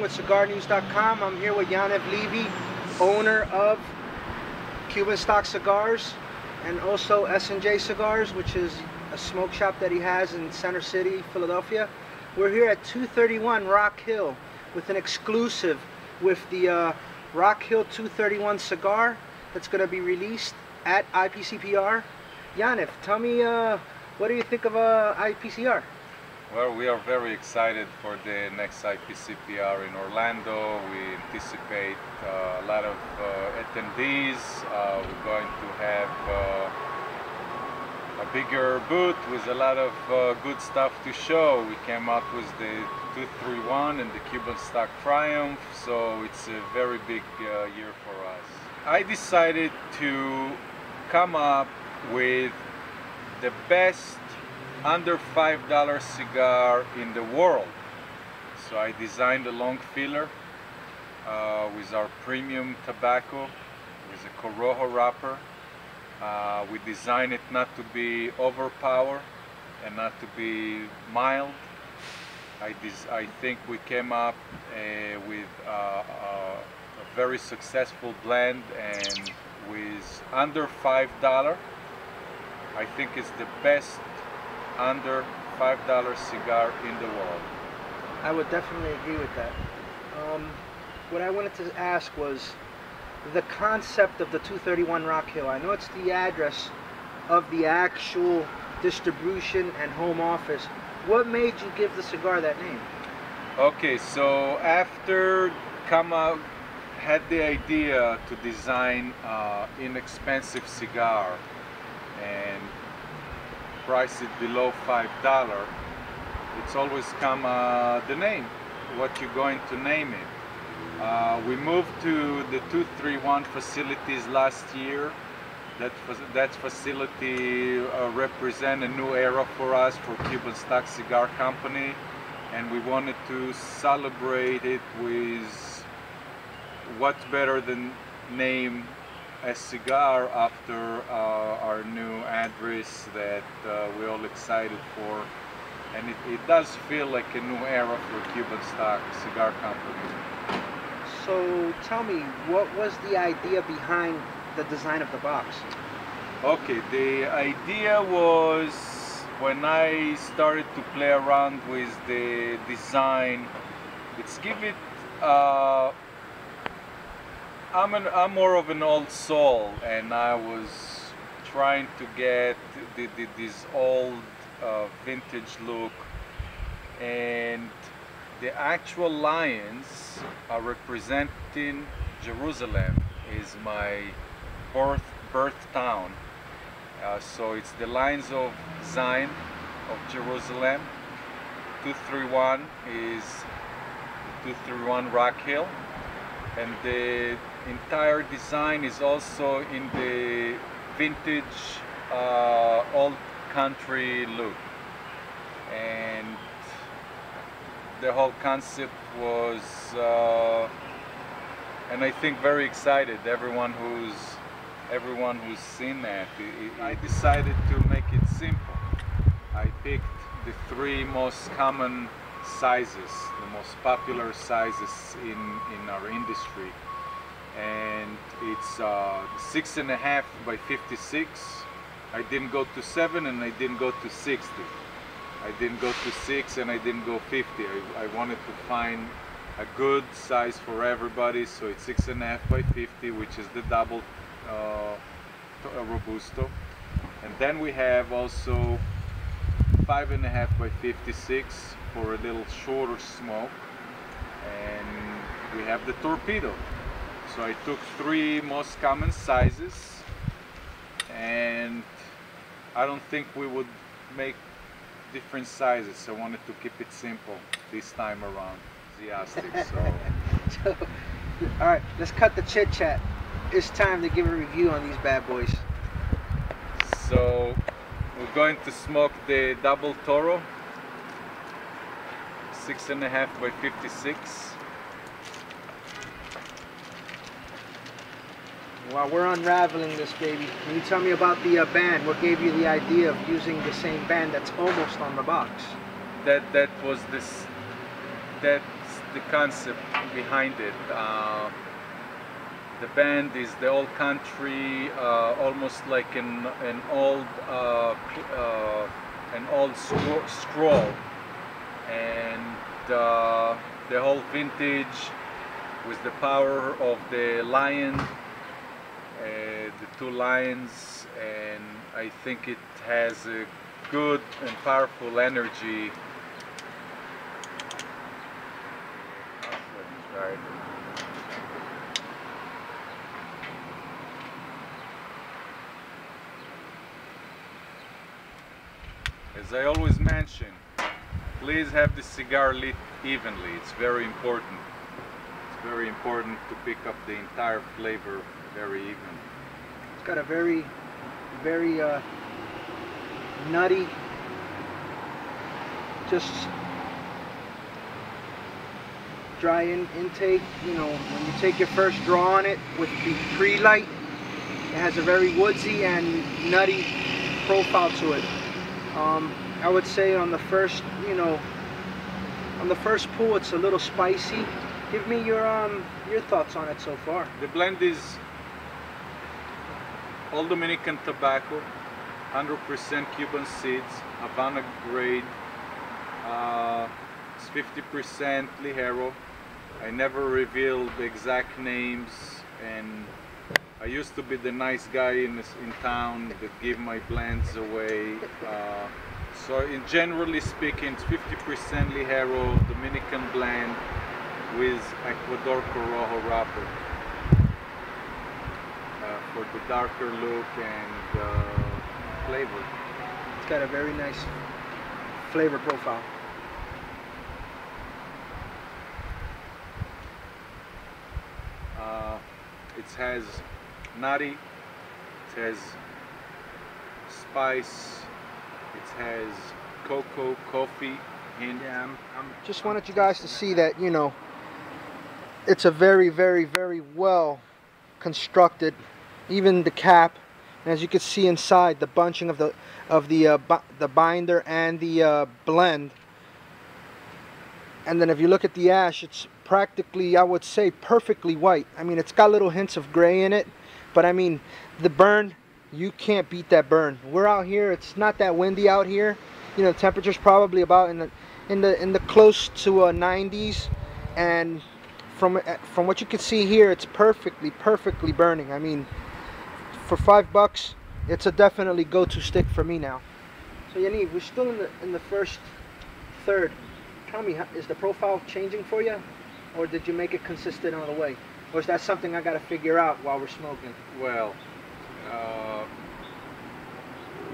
with CigarNews.com. I'm here with Yaniv Levy, owner of Cuban Stock Cigars and also S&J Cigars, which is a smoke shop that he has in Center City, Philadelphia. We're here at 231 Rock Hill with an exclusive with the RockHill 231 cigar that's going to be released at IPCPR. Yaniv, tell me, what do you think of IPCPR? Well, we are very excited for the next IPCPR in Orlando. We anticipate a lot of attendees. We're going to have a bigger booth with a lot of good stuff to show. We came out with the 231 and the Cuban Stock Triumph, so it's a very big year for us. I decided to come up with the best under $5 cigar in the world. So I designed a long filler with our premium tobacco, with a Coroho Wrapper. We designed it not to be overpowered and not to be mild. I think we came up with a very successful blend, and with under $5, I think it's the best under $5 cigar in the world. I would definitely agree with that. What I wanted to ask was the concept of the 231 Rock Hill. I know it's the address of the actual distribution and home office. What made you give the cigar that name? Okay, so after had the idea to design inexpensive cigar and price it below $5, it's always come the name, what you're going to name it. We moved to the 231 facilities last year. That facility represents a new era for us, for Cuban Stock Cigar Company, and we wanted to celebrate it with what's better than name a cigar after our new address that we're all excited for, and it does feel like a new era for Cuban Stock Cigar Company. So tell me, what was the idea behind the design of the box? Okay, the idea was when I started to play around with the design, I'm more of an old soul, and I was trying to get this old vintage look, and the actual lions are representing Jerusalem, is my birth town. So it's the Lions of Zion of Jerusalem. 231 is the 231 Rock Hill, and the entire design is also in the vintage old country look, and the whole concept was and I think very excited everyone who's seen that. I decided to make it simple. I picked the three most common sizes, the most popular sizes in our industry, and it's 6.5 by 56. I didn't go to 7 and I didn't go to 60. I didn't go to 6 and I didn't go 50. I wanted to find a good size for everybody, so it's 6.5 by 50, which is the double Robusto, and then we have also 5.5 by 56 for a little shorter smoke, and we have the Torpedo. So I took three most common sizes, and I don't think we would make different sizes. I wanted to keep it simple this time around. Enthusiastic, so. All right, let's cut the chit chat. It's time to give a review on these bad boys. So we're going to smoke the double Toro, 6.5 by 56. While we're unraveling this baby, can you tell me about the band? What gave you the idea of using the same band that's almost on the box? That was this. That's the concept behind it. The band is the old country, almost like an old scroll, and the whole vintage with the power of the lion, the two lions, and I think it has a good and powerful energy. As I always mention, please have the cigar lit evenly. It's very important. It's very important to pick up the entire flavor very even. It's got a very nutty, just dry intake. You know, when you take your first draw on it with the pre-light, it has a very woodsy and nutty profile to it. I would say on the first, on the first pull, it's a little spicy. Give me your thoughts on it so far. The blend is all Dominican tobacco, 100% Cuban seeds, Havana grade. It's 50% Ligero. I never reveal the exact names, and I used to be the nice guy in town that give my blends away. So generally speaking, it's 50% Ligero, Dominican blend with Ecuador Coroho Wrapper for the darker look and flavor. It's got a very nice flavor profile. It has nutty, it has spice, it has cocoa, coffee hint. Yeah, I'm just wanted you guys to see that, it's a very well constructed. Even the cap, and as you can see inside, the bunching of the binder and the blend. And then if you look at the ash, it's practically, I would say, perfectly white. I mean, it's got little hints of gray in it, but I mean, the burn, you can't beat that burn. We're out here, it's not that windy out here. The temperature's probably about in the close to 90s, and from what you can see here, it's perfectly burning. I mean, for $5, it's a definitely go-to stick for me now. So Yaniv, we're still in the first third. Tell me, is the profile changing for you, or did you make it consistent all the way, or is that something I got to figure out while we're smoking? Well,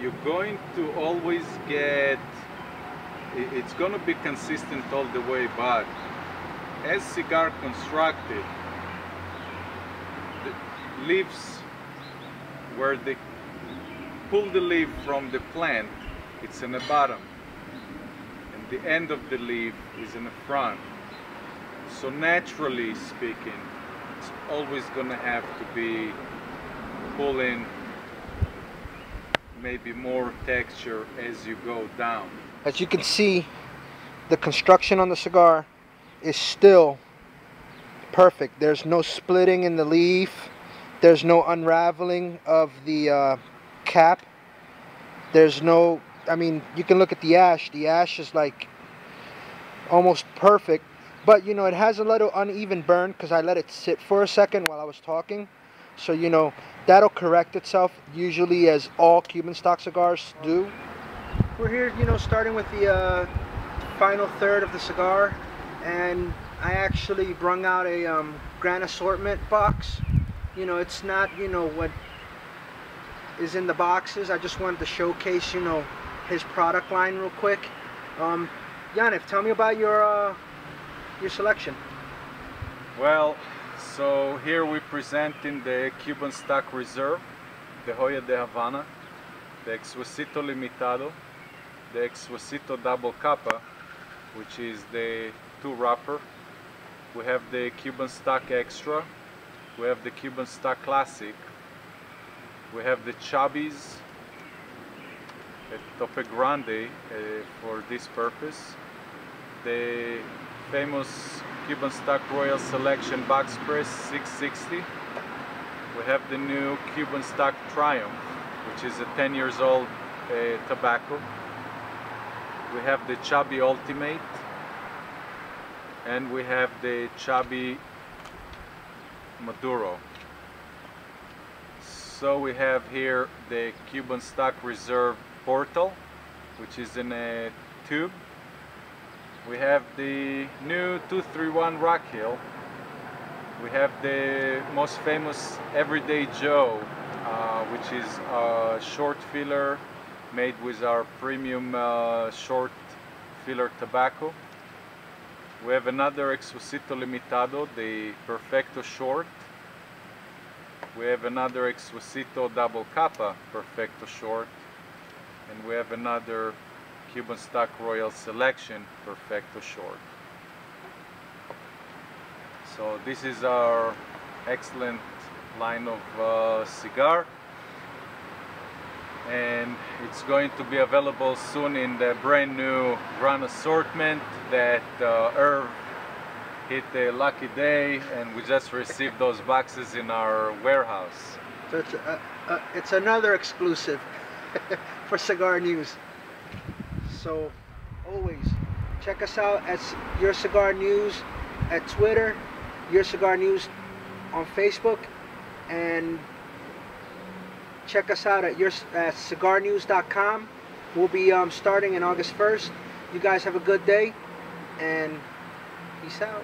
you're going to always get, it's going to be consistent all the way, but as cigar constructed, the leaves, where they pull the leaf from the plant, it's in the bottom, and the end of the leaf is in the front. So naturally speaking, it's always going to have to be pulling maybe more texture as you go down. As you can see, the construction on the cigar is still perfect. There's no splitting in the leaf. There's no unraveling of the cap. There's no, I mean, you can look at the ash. The ash is like almost perfect. But, it has a little uneven burn because I let it sit for a second while I was talking. So, that'll correct itself, usually, as all Cuban stock cigars do. We're here, starting with the final third of the cigar. And I actually brung out a Grand Assortment box. It's not, what is in the boxes. I just wanted to showcase, his product line real quick. Yaniv, tell me about your selection. Well, so here we present in the Cuban Stock Reserve, the Joya de Havana, the Exquisito Limitado, the Exquisito Double Capa, which is the 2 wrapper. We have the Cuban Stock Extra, we have the Cuban Stock Classic, we have the Chubbies, the Tope Grande for this purpose, the famous Cuban Stock Royal Selection Box Press 660. We have the new Cuban Stock Triumph, which is a 10 years old tobacco. We have the Chubby Ultimate, and we have the Chubby Maduro. So we have here the Cuban Stock Reserve Portal, which is in a tube. We have the new 231 RockHill. We have the most famous Everyday Joe, which is a short filler made with our premium short filler tobacco. We have another Exquisito Limitado, the Perfecto Short. We have another Exquisito Double Capa Perfecto Short. And we have another Cuban Stock Royal Selection Perfecto Short. So this is our excellent line of cigar, and it's going to be available soon in the brand new Grand Assortment that Irv hit a lucky day, and we just received those boxes in our warehouse. So it's another exclusive for Cigar News. So always check us out at Your Cigar News at Twitter, Your Cigar News on Facebook, and check us out at cigarnews.com. We'll be starting in August 1st. You guys have a good day, and peace out.